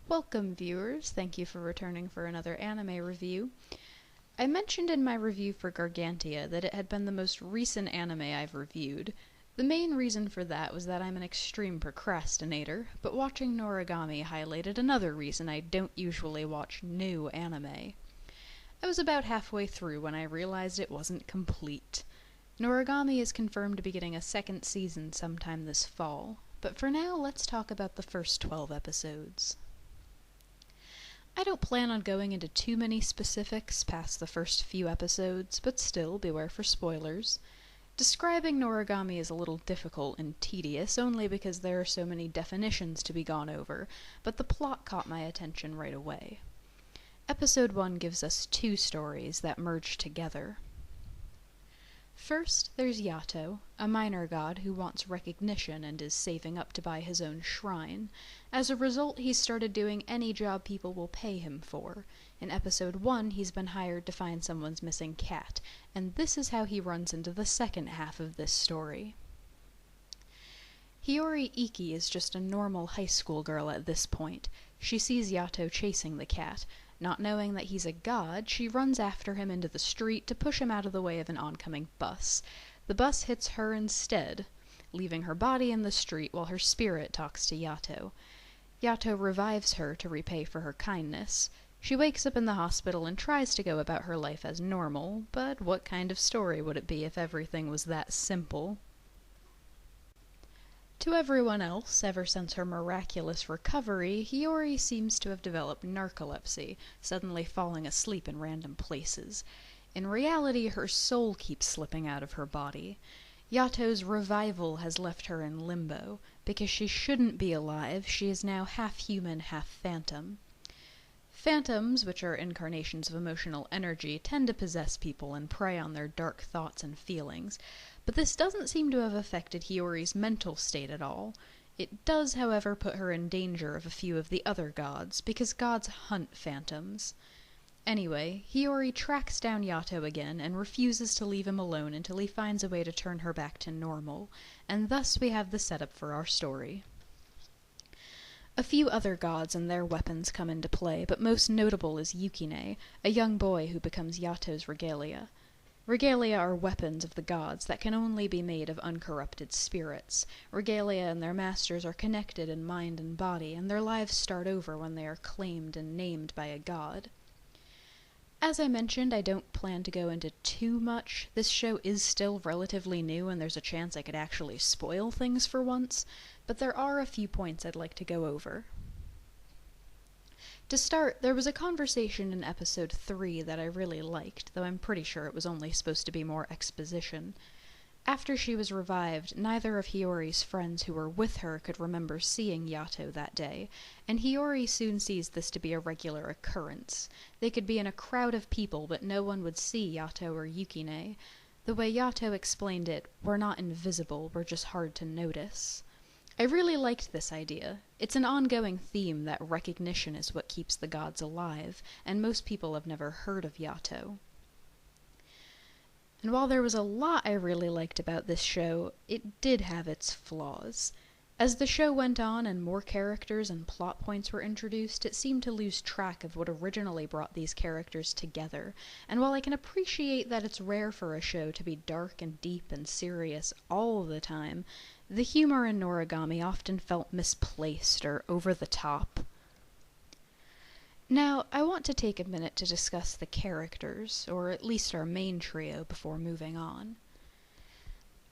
Welcome, viewers. Thank you for returning for another anime review. I mentioned in my review for Gargantia that it had been the most recent anime I've reviewed. The main reason for that was that I'm an extreme procrastinator, but watching Noragami highlighted another reason I don't usually watch new anime. I was about halfway through when I realized it wasn't complete. Noragami is confirmed to be getting a second season sometime this fall, but for now let's talk about the first 12 episodes. I don't plan on going into too many specifics past the first few episodes, but still, beware for spoilers. Describing Noragami is a little difficult and tedious, only because there are so many definitions to be gone over, but the plot caught my attention right away. Episode 1 gives us two stories that merge together. First, there's Yato, a minor god who wants recognition and is saving up to buy his own shrine. As a result, he's started doing any job people will pay him for. In episode 1, he's been hired to find someone's missing cat, and this is how he runs into the second half of this story. Hiyori Iki is just a normal high school girl at this point. She sees Yato chasing the cat. Not knowing that he's a god, she runs after him into the street to push him out of the way of an oncoming bus. The bus hits her instead, leaving her body in the street while her spirit talks to Yato. Yato revives her to repay for her kindness. She wakes up in the hospital and tries to go about her life as normal, but what kind of story would it be if everything was that simple? To everyone else, ever since her miraculous recovery, Hiyori seems to have developed narcolepsy, suddenly falling asleep in random places. In reality, her soul keeps slipping out of her body. Yato's revival has left her in limbo. Because she shouldn't be alive, she is now half human, half phantom. Phantoms, which are incarnations of emotional energy, tend to possess people and prey on their dark thoughts and feelings, but this doesn't seem to have affected Hiyori's mental state at all. It does, however, put her in danger of a few of the other gods, because gods hunt phantoms. Anyway, Hiyori tracks down Yato again and refuses to leave him alone until he finds a way to turn her back to normal, and thus we have the setup for our story. A few other gods and their weapons come into play, but most notable is Yukine, a young boy who becomes Yato's regalia. Regalia are weapons of the gods that can only be made of uncorrupted spirits. Regalia and their masters are connected in mind and body, and their lives start over when they are claimed and named by a god. As I mentioned, I don't plan to go into too much. This show is still relatively new, and there's a chance I could actually spoil things for once, but there are a few points I'd like to go over. To start, there was a conversation in episode 3 that I really liked, though I'm pretty sure it was only supposed to be more exposition. After she was revived, neither of Hiyori's friends who were with her could remember seeing Yato that day, and Hiyori soon sees this to be a regular occurrence. They could be in a crowd of people, but no one would see Yato or Yukine. The way Yato explained it, we're not invisible, we're just hard to notice. I really liked this idea. It's an ongoing theme that recognition is what keeps the gods alive, and most people have never heard of Yato. And while there was a lot I really liked about this show, it did have its flaws. As the show went on and more characters and plot points were introduced, it seemed to lose track of what originally brought these characters together, and while I can appreciate that it's rare for a show to be dark and deep and serious all the time, the humor in Noragami often felt misplaced or over the top. Now, I want to take a minute to discuss the characters, or at least our main trio, before moving on.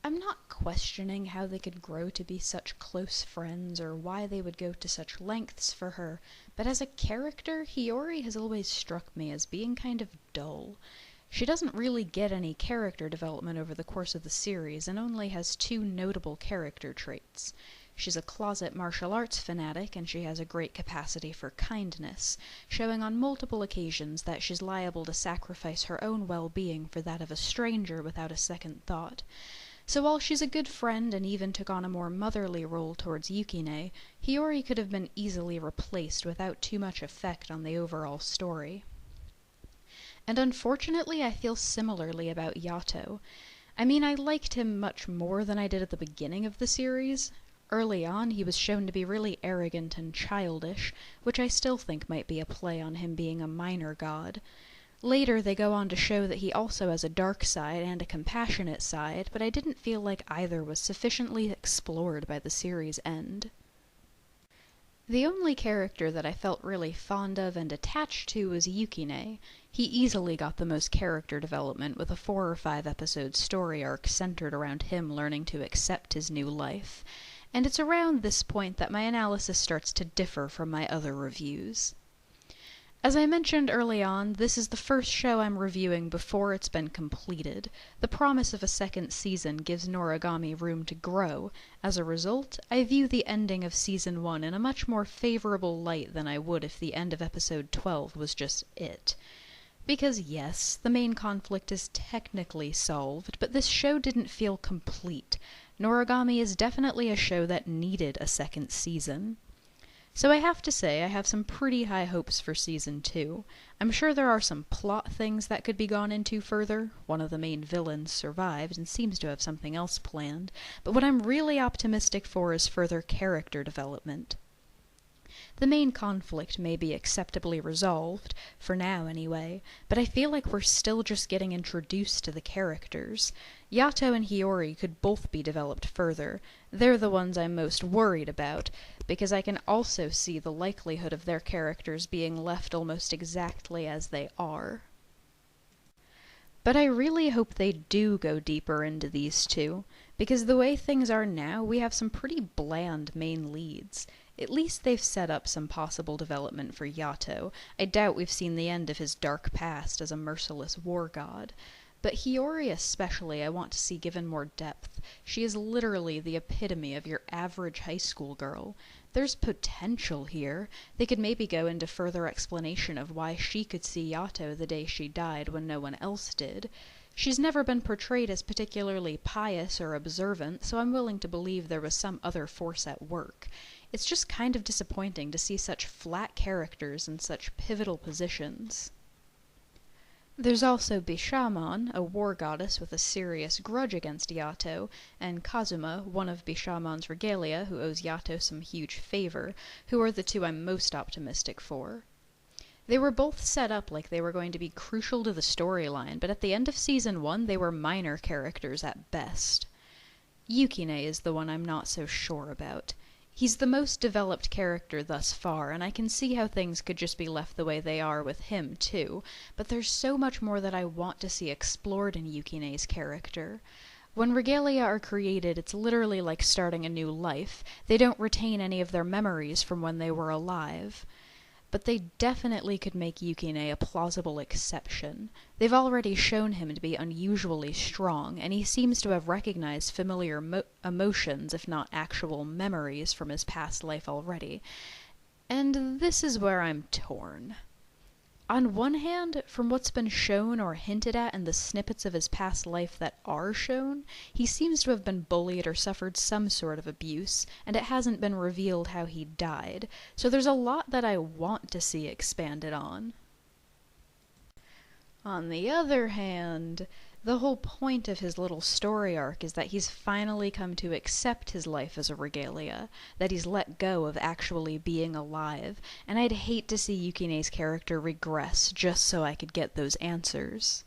I'm not questioning how they could grow to be such close friends or why they would go to such lengths for her, but as a character, Hiyori has always struck me as being kind of dull. She doesn't really get any character development over the course of the series and only has two notable character traits. She's a closet martial arts fanatic, and she has a great capacity for kindness, showing on multiple occasions that she's liable to sacrifice her own well-being for that of a stranger without a second thought. So while she's a good friend and even took on a more motherly role towards Yukine, Hiyori could have been easily replaced without too much effect on the overall story. And unfortunately, I feel similarly about Yato. I mean, I liked him much more than I did at the beginning of the series. Early on, he was shown to be really arrogant and childish, which I still think might be a play on him being a minor god. Later, they go on to show that he also has a dark side and a compassionate side, but I didn't feel like either was sufficiently explored by the series' end. The only character that I felt really fond of and attached to was Yukine. He easily got the most character development, with a 4 or 5 episode story arc centered around him learning to accept his new life. And it's around this point that my analysis starts to differ from my other reviews. As I mentioned early on, this is the first show I'm reviewing before it's been completed. The promise of a second season gives Noragami room to grow. As a result, I view the ending of Season 1 in a much more favorable light than I would if the end of Episode 12 was just it. Because yes, the main conflict is technically solved, but this show didn't feel complete. Noragami is definitely a show that needed a second season. So I have to say, I have some pretty high hopes for Season 2. I'm sure there are some plot things that could be gone into further. One of the main villains survived and seems to have something else planned. But what I'm really optimistic for is further character development. The main conflict may be acceptably resolved, for now anyway, but I feel like we're still just getting introduced to the characters. Yato and Hiyori could both be developed further. They're the ones I'm most worried about, because I can also see the likelihood of their characters being left almost exactly as they are. But I really hope they do go deeper into these two, because the way things are now, we have some pretty bland main leads. At least they've set up some possible development for Yato. I doubt we've seen the end of his dark past as a merciless war god. But Hiyori especially I want to see given more depth. She is literally the epitome of your average high school girl. There's potential here. They could maybe go into further explanation of why she could see Yato the day she died when no one else did. She's never been portrayed as particularly pious or observant, so I'm willing to believe there was some other force at work. It's just kind of disappointing to see such flat characters in such pivotal positions. There's also Bishamon, a war goddess with a serious grudge against Yato, and Kazuma, one of Bishamon's regalia, who owes Yato some huge favor, who are the two I'm most optimistic for. They were both set up like they were going to be crucial to the storyline, but at the end of Season 1 they were minor characters at best. Yukine is the one I'm not so sure about. He's the most developed character thus far, and I can see how things could just be left the way they are with him, too, but there's so much more that I want to see explored in Yukine's character. When regalia are created, it's literally like starting a new life. They don't retain any of their memories from when they were alive. But they definitely could make Yukine a plausible exception. They've already shown him to be unusually strong, and he seems to have recognized familiar emotions, if not actual memories, from his past life already. And this is where I'm torn. On one hand, from what's been shown or hinted at in the snippets of his past life that are shown, he seems to have been bullied or suffered some sort of abuse, and it hasn't been revealed how he died, so there's a lot that I want to see expanded on. On the other hand, the whole point of his little story arc is that he's finally come to accept his life as a regalia, that he's let go of actually being alive, and I'd hate to see Yukine's character regress just so I could get those answers.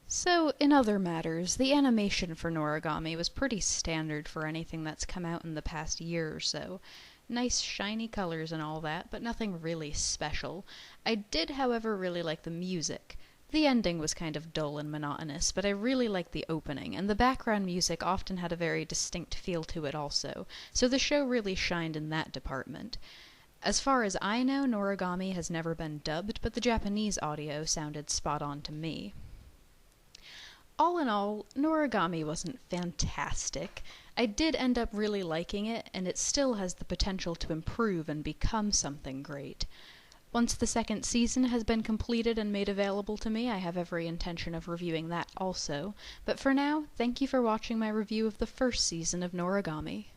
So, in other matters, the animation for Noragami was pretty standard for anything that's come out in the past year or so. Nice shiny colors and all that, but nothing really special. I did, however, really like the music. The ending was kind of dull and monotonous, but I really liked the opening, and the background music often had a very distinct feel to it also, so the show really shined in that department. As far as I know, Noragami has never been dubbed, but the Japanese audio sounded spot on to me. All in all, Noragami wasn't fantastic. I did end up really liking it, and it still has the potential to improve and become something great. Once the second season has been completed and made available to me, I have every intention of reviewing that also. But for now, thank you for watching my review of the first season of Noragami.